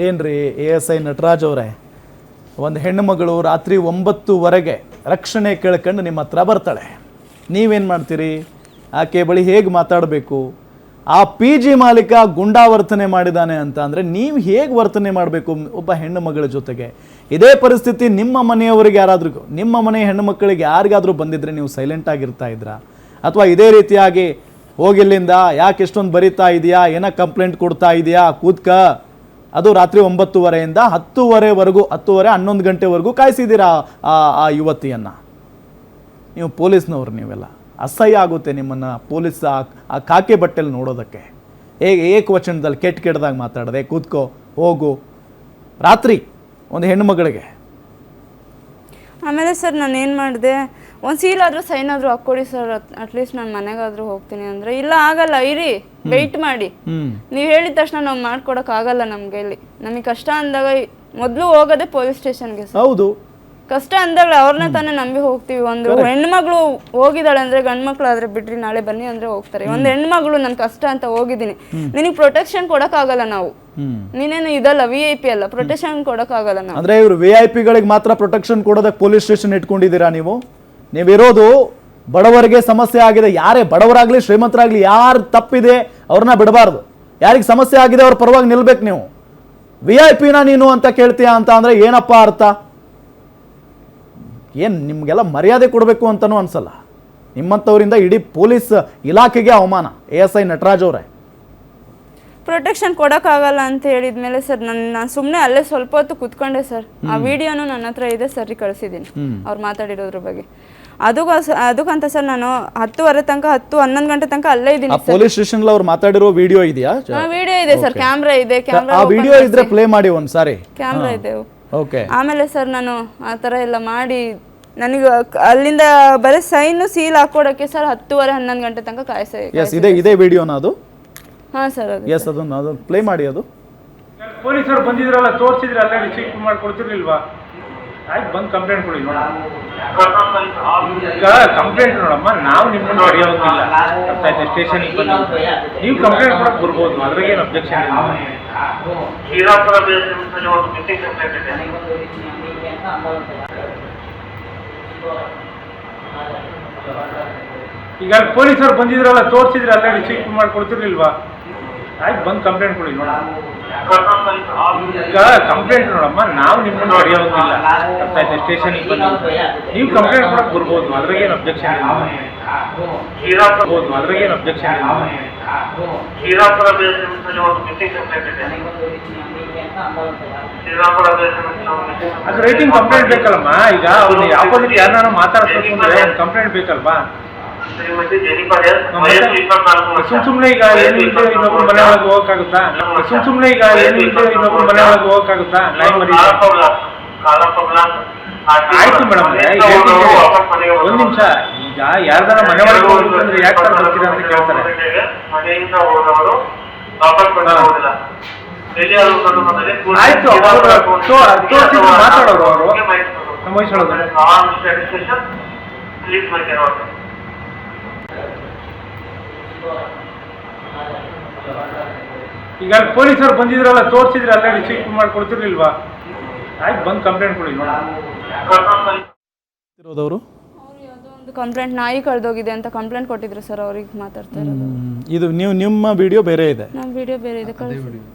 ಏನ್ರಿ ASI ನಟರಾಜ್ ಅವರೇ, ಒಂದು ಹೆಣ್ಣು ಮಗಳು ರಾತ್ರಿ 9:00ವರೆಗೆ ರಕ್ಷಣೆ ಕೇಳ್ಕೊಂಡು ನಿಮ್ಮ ಹತ್ರ ಬರ್ತಾಳೆ. ನೀವೇನು ಮಾಡ್ತೀರಿ? ಆಕೆ ಬಳಿ ಹೇಗೆ ಮಾತಾಡಬೇಕು? ಆ PG ಮಾಲೀಕ ಗುಂಡಾವರ್ತನೆ ಮಾಡಿದ್ದಾನೆ ಅಂತ ಅಂದರೆ ನೀವು ಹೇಗೆ ವರ್ತನೆ ಮಾಡಬೇಕು ಒಬ್ಬ ಹೆಣ್ಣು ಮಗಳ ಜೊತೆಗೆ? ಇದೇ ಪರಿಸ್ಥಿತಿ ನಿಮ್ಮ ಮನೆಯವರಿಗೆ ಯಾರಾದ್ರೂ, ನಿಮ್ಮ ಮನೆ ಹೆಣ್ಣು ಮಕ್ಕಳಿಗೆ ಯಾರಿಗಾದರೂ ಬಂದಿದ್ರೆ ನೀವು ಸೈಲೆಂಟ್ ಆಗಿರ್ತಾ ಇದ್ರಾ? ಅಥವಾ ಇದೇ ರೀತಿಯಾಗಿ ಹೋಗಿಲ್ಲಿಂದ ಯಾಕೆ ಎಷ್ಟೊಂದು ಬರೀತಾ ಇದೆಯಾ, ಏನೋ ಕಂಪ್ಲೇಂಟ್ ಕೊಡ್ತಾ ಇದೆಯಾ, ಕೂತ್ಕ, ಅದು ರಾತ್ರಿ 9:30ಯಿಂದ 10:00ವರೆಗೂ 10:30 11 ಗಂಟೆವರೆಗೂ ಕಾಯಿಸಿದ್ದೀರಾ ಆ ಯುವತಿಯನ್ನು? ನೀವು ಪೊಲೀಸ್ನವ್ರು, ನೀವೆಲ್ಲ ಅಸಹ್ಯ ಆಗುತ್ತೆ ನಿಮ್ಮನ್ನು ಪೊಲೀಸ್ ಆ ಕಾಕೆ ಬಟ್ಟೆಲಿ ನೋಡೋದಕ್ಕೆ. ಏಕವಚನದಲ್ಲಿ ಕೆಟ್ಟದಾಗ ಮಾತಾಡದೆ, ಕೂತ್ಕೋ, ಹೋಗು, ರಾತ್ರಿ ಒಂದು ಹೆಣ್ಣು ಮಗಳಿಗೆ. ಆಮೇಲೆ ಸರ್ ನಾನು ಏನು ಮಾಡಿದೆ, ಒಂದು ಸೀಲ್ ಆದರೂ ಸೈನ್ ಆದರೂ ಹಾಕ್ಕೊಡಿ ಸರ್, ಅಟ್ಲೀಸ್ಟ್ ನಾನು ಮನೆಗಾದರೂ ಹೋಗ್ತೀನಿ ಅಂದರೆ, ಇಲ್ಲ ಆಗಲ್ಲ, ಇರಿ ವೆಯ್ಟ್ ಮಾಡಿ, ನೀವು ಹೇಳಿದ ತಕ್ಷಣ ನಾವು ಮಾಡ್ಕೊಡೋಕ್ಕಾಗಲ್ಲ ನಮಗೆ. ಇಲ್ಲಿ ನಮಗೆ ಕಷ್ಟ ಅಂದಾಗ ಮೊದಲು ಹೋಗೋದೇ ಪೊಲೀಸ್ ಸ್ಟೇಷನ್ಗೆ ಸರ್. ಹೌದು, ಕಷ್ಟ ಅಂದಾಗ ಅವ್ರನ್ನ ತಾನೇ ನಂಬಿ ಹೋಗ್ತೀವಿ. ಒಂದು ಹೆಣ್ಮಗಳು ಹೋಗಿದ್ದಾಳೆ ಅಂದರೆ, ಗಂಡು ಮಕ್ಳು ಆದರೆ ಬಿಡ್ರಿ ನಾಳೆ ಬನ್ನಿ ಅಂದರೆ ಹೋಗ್ತಾರೆ. ಒಂದು ಹೆಣ್ಮಗಳು ನನ್ನ ಕಷ್ಟ ಅಂತ ಹೋಗಿದ್ದೀನಿ, ನಿನಗೆ ಪ್ರೊಟೆಕ್ಷನ್ ಕೊಡೋಕ್ಕಾಗಲ್ಲ ನಾವು. ನೀನೇನು ಇದಲ್ಲ VIP ಅಲ್ಲ, ಪ್ರೊಟೆಕ್ಷನ್ ಕೊಡೋಕ್ಕಾಗಲ್ಲ ನಾವು. ಅಂದರೆ ಇವರು VIP ಗಳಿಗೆ ಮಾತ್ರ ಪ್ರೊಟೆಕ್ಷನ್ ಕೊಡೋದಕ್ಕೆ ಪೊಲೀಸ್ ಸ್ಟೇಷನ್ ಇಟ್ಕೊಂಡಿದ್ದೀರಾ ನೀವು? ನೀವಿರೋದು ಬಡವರಿಗೆ ಸಮಸ್ಯೆ ಆಗಿದೆ, ಯಾರೇ ಬಡವರಾಗ್ಲಿ ಶ್ರೀಮಂತರಾಗ್ಲಿ ಯಾರು ತಪ್ಪಿದೆ ಅವ್ರನ್ನ ಬಿಡಬಾರ್ದು. ಯಾರಿಗೆ ಸಮಸ್ಯೆ ಆಗಿದೆ ಅವ್ರ ಪರವಾಗಿ ನಿಲ್ಬೇಕು. ನೀವು VIP ನೀನು ಅಂತ ಕೇಳ್ತೀಯಾ ಅಂತ ಅಂದ್ರೆ ಏನಪ್ಪ ಅರ್ಥ? ಏನು ನಿಮಗೆಲ್ಲ ಮರ್ಯಾದೆ ಕೊಡಬೇಕು ಅಂತನೂ ಅನ್ಸಲ್ಲ. ನಿಮ್ಮಂಥವರಿಂದ ಇಡೀ ಪೊಲೀಸ್ ಇಲಾಖೆಗೆ ಅವಮಾನ. ASI ನಟರಾಜ್ ಅವರೇ, ಪ್ರೊಟೆಕ್ಷನ್ ಕೊಡೋಕ್ಕಾಗಲ್ಲ ಅಂತ ಹೇಳಿದ್ಮೇಲೆ ಸರ್ ನಾನು ಸುಮ್ಮನೆ ಅಲ್ಲೇ ಸ್ವಲ್ಪ ಹೊತ್ತು ಕುತ್ಕೊಂಡೆ ಸರ್. ಆ ವಿಡಿಯೋನು ನನ್ನ ಹತ್ರ ಇದೆ ಸರ್, ಕಳಿಸಿದ್ದೀನಿ ಅವ್ರು ಮಾತಾಡಿರೋದ್ರ ಬಗ್ಗೆ. ಅದಕ್ಕಂತ ಸರ್ ನಾನು 10:30 ತನಕ 10-11 ಗಂಟೆ ತನಕ ಅಲ್ಲೇ ಇದ್ದೀನಿ. ಪೊಲೀಸ್ ಸ್ಟೇಷನ್ ಅವ್ರು ಮಾತಾಡಿರೋ ವಿಡಿಯೋ ಇದೆಯಾ? ವಿಡಿಯೋ ಇದೆ ಸರ್, ಕ್ಯಾಮ್ರಾ ಇದೆ. ಆ ವಿಡಿಯೋ ಇದ್ರೆ ಪ್ಲೇ ಮಾಡಿ ಒಂದ್ಸಾರಿ. ಕ್ಯಾಮ್ರಾ ಇದೆ. ಓಕೆ. ಆಮೇಲೆ ಸರ್ ನಾನು ಆ ಥರ ಎಲ್ಲ ಮಾಡಿ ನನಗೆ ಅಲ್ಲಿಂದ ಬರೀ ಸೈನು ಸೀಲ್ ಹಾಕೊಡೋಕ್ಕೆ ಸರ್ 10:30-11 ಗಂಟೆ ತನಕ ಇದೇ ವಿಡಿಯೋನ ಅದು? ಹಾಂ ಸರ್, ಅದನ್ನು ಪ್ಲೇ ಮಾಡಿ. ಅದು ಪೊಲೀಸರು ಬಂದಿದ್ರಲ್ಲ, ತೋರಿಸಿದ್ರೆ ಅಲ್ಲೇ ರಿಸೀವ್ ಮಾಡ್ಕೊಡ್ತಿರ್ಲಿಲ್ವಾ? ಆಯ್ತು, ಬಂದು ಕಂಪ್ಲೇಂಟ್ ಕೊಡಿ. ಈಗ ಕಂಪ್ಲೇಂಟ್ ನೋಡಮ್ಮ, ನಾವು ನಿಮ್ಮನ್ನು ಹೊಡೆಯೋದಿಲ್ಲ, ಅರ್ಥ ಆಯ್ತು? ಸ್ಟೇಷನಿಗೆ ಬಂದು ನೀವು ಕಂಪ್ಲೇಂಟ್ ಕೊಡಕ್ಕೆ ಬರ್ಬೋದು, ಅದ್ರಾಗೇನು ಅಬ್ಜೆಕ್ಷನ್ ಇಲ್ಲ. ಈಗ ಪೊಲೀಸರು ಬಂದಿದ್ರಲ್ಲ, ತೋರಿಸಿದ್ರೆ ಅಲ್ಲೇ ರಿಸೀವ್ ಮಾಡ್ಕೊಡ್ತಿರ್ಲಿಲ್ವಾ? ಆಯ್ತು, ಬಂದು ಕಂಪ್ಲೇಂಟ್ ಕೊಡಿ. ಈಗ ಕಂಪ್ಲೇಂಟ್ ನೋಡಮ್ಮ, ನಾವು ನಿಮ್ಮನ್ನು ಹೊಡೆಯೋದಿಲ್ಲ, ಅರ್ಥ ಆಯ್ತು? ಸ್ಟೇಷನಿಗೆ ಬಂದು ನೀವು ಕಂಪ್ಲೇಂಟ್ ಕೊಡಕ್ಕೆ ಬರ್ಬೋದು, ಅದ್ರಾಗೇನು ಅಬ್ಜೆಕ್ಷನ್ ಇಲ್ಲ. ಅದ್ರಾಗೇನು ಅಬ್ಜೆಕ್ಷನ್ ಇಲ್ಲ. ಅದು ರೇಟಿಂಗ್ ಕಂಪ್ಲೇಂಟ್ ಬೇಕಲ್ಲಮ್ಮ. ಈಗ ಅವ್ರು ಆಪೋಸಿಟ್ ಯಾರನ್ನ ಮಾತಾಡ್ಬೇಕು ಅಂದ್ರೆ ಕಂಪ್ಲೇಂಟ್ ಬೇಕಲ್ವಾ? ಸುಮ್ನೆ ಈಗ ಏನು ಇಲ್ಲದೆ ಇನ್ನೊಬ್ರು ಮನೆ ಒಳಗೆ ಹೋಗಕ್ಕಾಗುತ್ತಾ? ನಾಯಿ ಮರಿ. ಆಯ್ತು ಮೇಡಮ್, ಒಂದ್ ನಿಮಿಷ. ಈಗ ಯಾರ್ದಾರ ಮನೆ ಒಳಗೆ ಹೋಗ್ಬೇಕಂದ್ರೆ ಯಾಕೆ ತರ ಬರ್ತೀರಾ ಅಂತ ಕೇಳ್ತಾರೆ. ಆಯ್ತು, ಮಾತಾಡೋರು ಅವರು ನಮ್ಮ ವಹಿಸೋದು. ಈಗ ಪೊಲೀಸರು ಬಂದಿದ್ರಲ್ಲ, ತೋರಿಸಿದ್ರೆ ಅಲ್ಲೇ ರಿಸೀವ್ ಮಾಡ್ಕೊಡ್ತಿರ್ಲಿಲ್ವಾ? ಆಯ್ತು, ಬಂದು ಕಂಪ್ಲೇಂಟ್ ಕೊಡಿ. ಇರೋದವರು ಒಂದು ಕಂಪ್ಲೇಂಟ್ ನಾಯಿ ಕಳೆದೋಗಿದೆ ಅಂತ ಕಂಪ್ಲೇಂಟ್ ಕೊಟ್ಟಿದ್ರು ಸರ್, ಅವ್ರಿಗೆ ಮಾತಾಡ್ತಾ ಇರೋದು. ಇದು ನಿಮ್ಮ ವಿಡಿಯೋ ಬೇರೆ ಇದೆ? ನಮ್ಮ ವಿಡಿಯೋ ಬೇರೆ ಇದೆ.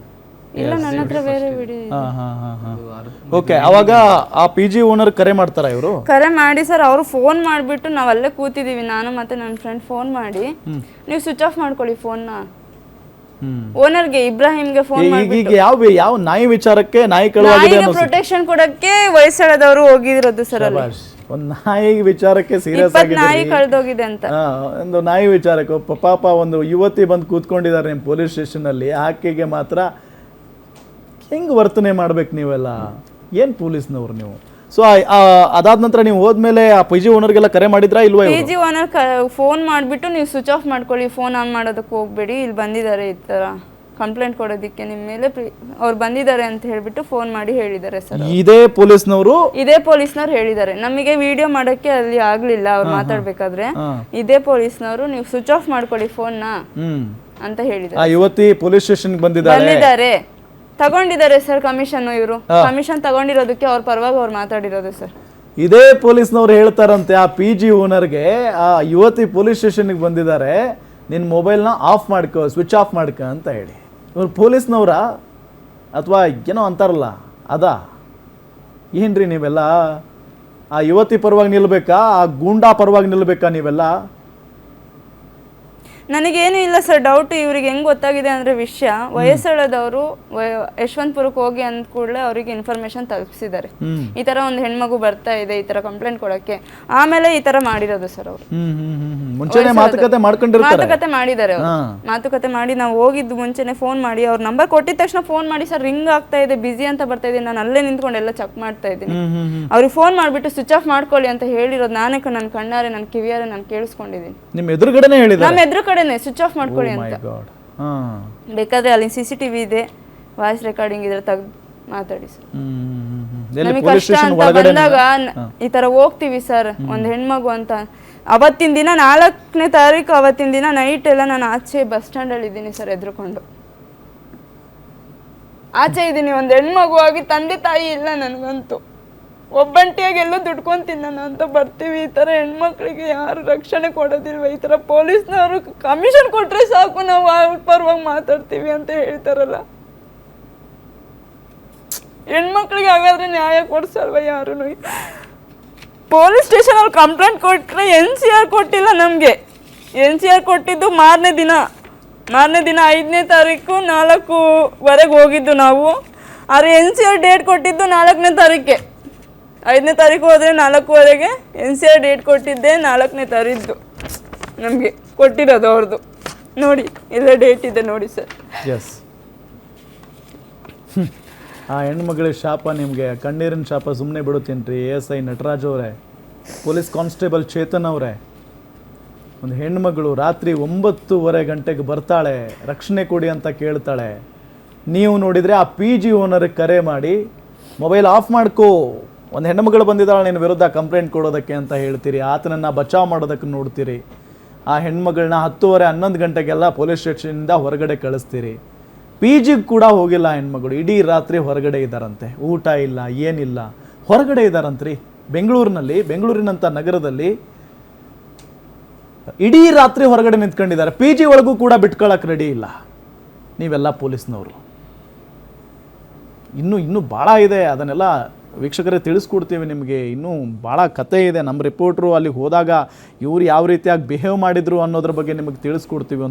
ಇಲ್ಲ, ನನ್ನ ಹತ್ರ ಬೇರೆ ವಿಡಿಯೋ ಇದೆ. ಓಕೆ. ಅವಾಗ ಆ PG ಓನರ್ ಕರೆ ಮಾಡ್ತಾರ? ಇವರು ಕರೆ ಮಾಡಿ ಸರ್, ಅವರು ಫೋನ್ ಮಾಡಿಬಿಟ್ಟು ನಾವು ಅಲ್ಲೇ ಕೂತಿದ್ದೀವಿ, ನಾನು ಮತ್ತೆ ನನ್ನ ಫ್ರೆಂಡ್ ಫೋನ್ ಮಾಡಿ, ನೀವು ಸ್ವಿಚ್ ಆಫ್ ಮಾಡ್ಕೊಳ್ಳಿ ಫೋನ್ನ. ಓನರ್ಗೆ ಇಬ್ರಾಹಿಂಗೆ ಫೋನ್ ಮಾಡಿ. ಈಗ ಯಾವ ನಾಯಿ ವಿಚಾರಕ್ಕೆ, ನಾಯಿ ಕಳುವಾಗಿದೆ ಪ್ರೊಟೆಕ್ಷನ್ ಕೊಡಕ್ಕೆ ವಯಸ್ಸಾದವರು ಹೋಗಿರೋದು ಸರ್. ಅಲ್ಲಿ ಒಂದು ನಾಯಿ ವಿಚಾರಕ್ಕೆ ಸೀರಿಯಸ್ ಆಗಿ ನಾಯಿ ಕಳೆದೋಗಿದೆ ಅಂತ, ಒಂದು ನಾಯಿ ವಿಚಾರಕ್ಕೆ ಪಾಪ ಒಂದು ಯುವತಿ ಬಂದು ಕೂತ್ಕೊಂಡಿದ್ದಾರೆ ನಿಮ್ಮ ಪೊಲೀಸ್ ಸ್ಟೇಷನ್ ಅಲ್ಲಿ. ಆಕೆಗೆ ಮಾತ್ರ ಹೆಂಗ್ ವರ್ತನೆ ಮಾಡ್ಬೇಕು ನೀವೆಲ್ಲ? ಏನ್ ಪೊಲೀಸ್ನವ್ರು ನೀವು? ಸೊ ಅದಾದ ನಂತರ ನೀವು ಹೋದ್ಮೇಲೆ ಆ PG ಓನರ್ಗೆಲ್ಲ ಕರೆ ಮಾಡಿದ್ರಾ ಇಲ್ವಾ? PG ಓನರ್ ಫೋನ್ ಮಾಡಿಬಿಟ್ಟು ನೀವು ಸ್ವಿಚ್ ಆಫ್ ಮಾಡ್ಕೊಳ್ಳಿ, ಫೋನ್ ಆನ್ ಮಾಡೋದಕ್ಕೆ ಹೋಗ್ಬೇಡಿ, ಇಲ್ಲಿ ಬಂದಿದ್ದಾರೆ ಈ ಥರ ಕಂಪ್ಲೇಂಟ್ ಕೊಡೋದಕ್ಕೆ ನಿಮ್ಮ ಮೇಲೆ ಅವ್ರು ಬಂದಿದ್ದಾರೆ ಅಂತ ಹೇಳ್ಬಿಟ್ಟು ಫೋನ್ ಮಾಡಿ ಹೇಳಿದ್ದಾರೆ ಸರ್. ಇದೇ ಪೊಲೀಸ್ನವರು ಹೇಳಿದ್ದಾರೆ. ನಮಗೆ ವಿಡಿಯೋ ಮಾಡೋಕ್ಕೆ ಅಲ್ಲಿ ಆಗ್ಲಿಲ್ಲ ಅವ್ರು ಮಾತಾಡ್ಬೇಕಾದ್ರೆ. ಇದೇ ಪೊಲೀಸ್ನವರು ನೀವು ಸ್ವಿಚ್ ಆಫ್ ಮಾಡ್ಕೊಳ್ಳಿ ಫೋನ್ನ ಅಂತ ಹೇಳಿದ್ದಾರೆ. ಆ ಯುವತಿ ಪೊಲೀಸ್ ಸ್ಟೇಷನ್ ಬಂದಿದ್ದಾರೆ. ತಗೊಂಡಿದ್ದಾರೆ ಸರ್ ಕಮಿಷನ್. ಇವರು ಕಮಿಷನ್ ತಗೊಂಡಿರೋದಕ್ಕೆ ಅವ್ರ ಪರವಾಗಿ ಅವ್ರು ಮಾತಾಡಿರೋದು ಸರ್. ಇದೇ ಪೊಲೀಸ್ನವ್ರು ಹೇಳ್ತಾರಂತೆ ಆ ಪಿ ಜಿ ಓನರ್ಗೆ, ಆ ಯುವತಿ ಪೊಲೀಸ್ ಸ್ಟೇಷನ್ಗೆ ಬಂದಿದ್ದಾರೆ, ನಿನ್ನ ಮೊಬೈಲ್ನ ಆಫ್ ಮಾಡ್ಕೋ, ಸ್ವಿಚ್ ಆಫ್ ಮಾಡ್ಕೊ ಅಂತ ಹೇಳಿ. ಇವ್ರು ಪೊಲೀಸ್ನವ್ರ ಅಥವಾ ಏನೋ ಅಂತಾರಲ್ಲ ಅದಾ? ಏನ್ರಿ ನೀವೆಲ್ಲ ಆ ಯುವತಿ ಪರವಾಗಿ ನಿಲ್ಬೇಕಾ, ಆ ಗೂಂಡಾ ಪರವಾಗಿ ನಿಲ್ಬೇಕಾ ನೀವೆಲ್ಲ? ನನಗೇನು ಇಲ್ಲ ಸರ್ ಡೌಟ್. ಇವ್ರಿಗೆ ಹೆಂಗೆ ಗೊತ್ತಾಗಿದೆ ಅಂದರೆ ವಿಷಯ, ವಯಸ್ಸಳದವರು ಯಶವಂತಪುರಕ್ಕೆ ಹೋಗಿ ಅಂದ ಕೂಡಲೇ ಅವರಿಗೆ ಇನ್ಫಾರ್ಮೇಶನ್ ತಲುಪಿಸಿದ್ದಾರೆ. ಈ ಥರ ಒಂದು ಹೆಣ್ಮಗು ಬರ್ತಾ ಇದೆ, ಈ ಥರ ಕಂಪ್ಲೇಂಟ್ ಕೊಡೋಕ್ಕೆ. ಆಮೇಲೆ ಈ ಥರ ಮಾಡಿರೋದು ಸರ್ ಅವರು. ಮುಂಚೆನೆ ಮಾತುಕತೆ ಮಾಡ್ಕೊಂಡಿರ್ತಾರೆ. ಮಾತುಕತೆ ಮಾಡಿದ್ದಾರೆ ಅವರು. ಮಾತುಕತೆ ಮಾಡಿ ನಾವು ಹೋಗಿದ್ದು ಮುಂಚೆನೆ ಫೋನ್ ಮಾಡಿ ಅವ್ರ ನಂಬರ್ ಕೊಟ್ಟಿದ ತಕ್ಷಣ ಫೋನ್ ಮಾಡಿ, ಸರ್ ರಿಂಗ್ ಆಗ್ತಾ ಇದೆ, ಬಿಸಿ ಅಂತ ಬರ್ತಾ ಇದೆ, ನಾನು ಅಲ್ಲೇ ನಿಂತ್ಕೊಂಡು ಎಲ್ಲ ಚೆಕ್ ಮಾಡ್ತಾ ಇದ್ದೀನಿ. ಅವ್ರಿಗೆ ಫೋನ್ ಮಾಡಿಬಿಟ್ಟು ಸ್ವಿಚ್ ಆಫ್ ಮಾಡ್ಕೊಳ್ಳಿ ಅಂತ ಹೇಳಿರೋದು ನಾನೇ ನನ್ನ ಕಣ್ಣಾರೆ ನನ್ನ ಕಿವಿಯಾರೆ ನಾನು ಕೇಳಿಸ್ಕೊಂಡಿದ್ದೀನಿ. ನಿಮ್ಮ ಎದುರುಗಡೆನೆ ಹೇಳಿದ್ರು? ನಮ್ಮ ಎದುರು ಕಡೆನೆ ಸ್ವಿಚ್ ಆಫ್ ಮಾಡ್ಕೊಳ್ಳಿ ಅಂತ. ಬೇಕಾದ್ರೆ ಅಲ್ಲಿ CCTV ಇದೆ, ವಾಯ್ಸ್ ರೆಕಾರ್ಡಿಂಗ್ ಇದ್ರೆ ತೆಗೆದು ಮಾತಾಡಿ ಸರ್. ನಮಗೆ ಕಷ್ಟ ಅಂತ ಬಂದಾಗ ಈ ತರ ಹೋಗ್ತೀವಿ ಸರ್. ಒಂದು ಹೆಣ್ಮಗು ಅಂತ ಅವತ್ತಿನ ದಿನ 4ನೇ ತಾರೀಕು ಅವತ್ತಿನ ದಿನ ನೈಟ್ ಎಲ್ಲ ನಾನು ಆಚೆ ಬಸ್ ಸ್ಟ್ಯಾಂಡ್ ಅಲ್ಲಿ ಇದ್ದೀನಿ ಸರ್, ಎದ್ರುಕೊಂಡು ಆಚೆ ಇದ್ದೀನಿ. ಒಂದು ಹೆಣ್ಮಗು ಆಗಿ ತಂದೆ ತಾಯಿ ಇಲ್ಲ ನನಗಂತೂ, ಒಬ್ಬಂಟಿಯಾಗಿ ಎಲ್ಲೋ ದುಡ್ಕೊಂತೀನಿ ನಾನು ಅಂತ ಬರ್ತೀವಿ. ಈ ಥರ ಹೆಣ್ಮಕ್ಳಿಗೆ ಯಾರು ರಕ್ಷಣೆ ಕೊಡೋದಿಲ್ವ? ಈ ಥರ ಪೊಲೀಸ್ನವರು ಕಮಿಷನ್ ಕೊಟ್ಟರೆ ಸಾಕು ನಾವು ಅವ್ರ ಪರವಾಗಿ ಮಾತಾಡ್ತೀವಿ ಅಂತ ಹೇಳ್ತಾರಲ್ಲ. ಹೆಣ್ಮಕ್ಳಿಗೆ ಹಾಗಾದ್ರೆ ನ್ಯಾಯ ಕೊಡ್ಸಲ್ವ ಯಾರು? ಪೊಲೀಸ್ ಸ್ಟೇಷನಲ್ಲಿ ಕಂಪ್ಲೇಂಟ್ ಕೊಟ್ಟರೆ NCR ಕೊಟ್ಟಿಲ್ಲ ನಮಗೆ. NCR ಕೊಟ್ಟಿದ್ದು ಮಾರನೇ ದಿನ 5ನೇ ತಾರೀಕು 4:00 ಹೋಗಿದ್ದು ನಾವು. ಆದರೆ NCR ಡೇಟ್ ಕೊಟ್ಟಿದ್ದು 4ನೇ ತಾರೀಕೆ. 5ನೇ ತಾರೀಕು ಹೋದರೆ 4:00 NCR ಡೇಟ್ ಕೊಟ್ಟಿದ್ದೆ 4ನೇ ತಾರೀಕು ನಮಗೆ ಕೊಟ್ಟಿರೋದು ಅವ್ರದ್ದು. ನೋಡಿ ಇಲ್ಲೇ ಡೇಟ್ ಇದೆ ನೋಡಿ ಸರ್. ಎಸ್, ಆ ಹೆಣ್ಮಗಳ ಶಾಪ ನಿಮಗೆ, ಕಣ್ಣೀರಿನ ಶಾಪ ಸುಮ್ಮನೆ ಬಿಡುತ್ತೇನ್ರಿ? ASI ನಟರಾಜ್ ಅವರೇ, ಪೊಲೀಸ್ ಕಾನ್ಸ್ಟೇಬಲ್ ಚೇತನ್ ಅವರೇ, ಒಂದು ಹೆಣ್ಮಗಳು ರಾತ್ರಿ 9:30 ಗಂಟೆಗೆ ಬರ್ತಾಳೆ, ರಕ್ಷಣೆ ಕೊಡಿ ಅಂತ ಕೇಳ್ತಾಳೆ. ನೀವು ನೋಡಿದರೆ ಆ PG ಓನರ್ಗೆ ಕರೆ ಮಾಡಿ ಮೊಬೈಲ್ ಆಫ್ ಮಾಡ್ಕೋ, ಒಂದು ಹೆಣ್ಮಗಳು ಬಂದಿದ್ದಾಳೆ ನಿನ್ನ ವಿರುದ್ಧ ಕಂಪ್ಲೇಂಟ್ ಕೊಡೋದಕ್ಕೆ ಅಂತ ಹೇಳ್ತೀರಿ. ಆತನನ್ನು ಬಚಾವ್ ಮಾಡೋದಕ್ಕೆ ನೋಡ್ತೀರಿ. ಆ ಹೆಣ್ಮಗಳನ್ನ 10:30 11 ಗಂಟೆಗೆಲ್ಲ ಪೊಲೀಸ್ ಸ್ಟೇಷನಿಂದ ಹೊರಗಡೆ ಕಳಿಸ್ತೀರಿ. PGಗೆ ಕೂಡ ಹೋಗಿಲ್ಲ ಹೆಣ್ಮಗಳು, ಇಡೀ ರಾತ್ರಿ ಹೊರಗಡೆ ಇದ್ದಾರಂತೆ, ಊಟ ಇಲ್ಲ ಏನಿಲ್ಲ, ಹೊರಗಡೆ ಇದ್ದಾರಂತ್ರಿ. ಬೆಂಗಳೂರಿನಂಥ ನಗರದಲ್ಲಿ ಇಡೀ ರಾತ್ರಿ ಹೊರಗಡೆ ನಿಂತ್ಕೊಂಡಿದ್ದಾರೆ. PG ಒಳಗೂ ಕೂಡ ಬಿಟ್ಕೊಳ್ಳೋಕೆ ರೆಡಿ ಇಲ್ಲ ನೀವೆಲ್ಲ ಪೊಲೀಸ್ನವರು. ಇನ್ನೂ ಭಾಳ ಇದೆ, ಅದನ್ನೆಲ್ಲ ವೀಕ್ಷಕರೇ ತಿಳಿಸ್ಕೊಡ್ತೀವಿ ನಿಮಗೆ. ಇನ್ನೂ ಭಾಳ ಕತೆ ಇದೆ. ನಮ್ಮ ರಿಪೋರ್ಟ್ರು ಅಲ್ಲಿಗೆ ಹೋದಾಗ ಇವ್ರು ಯಾವ ರೀತಿಯಾಗಿ ಬಿಹೇವ್ ಮಾಡಿದ್ರು ಅನ್ನೋದ್ರ ಬಗ್ಗೆ ನಿಮಗೆ ತಿಳಿಸ್ಕೊಡ್ತೀವಿ.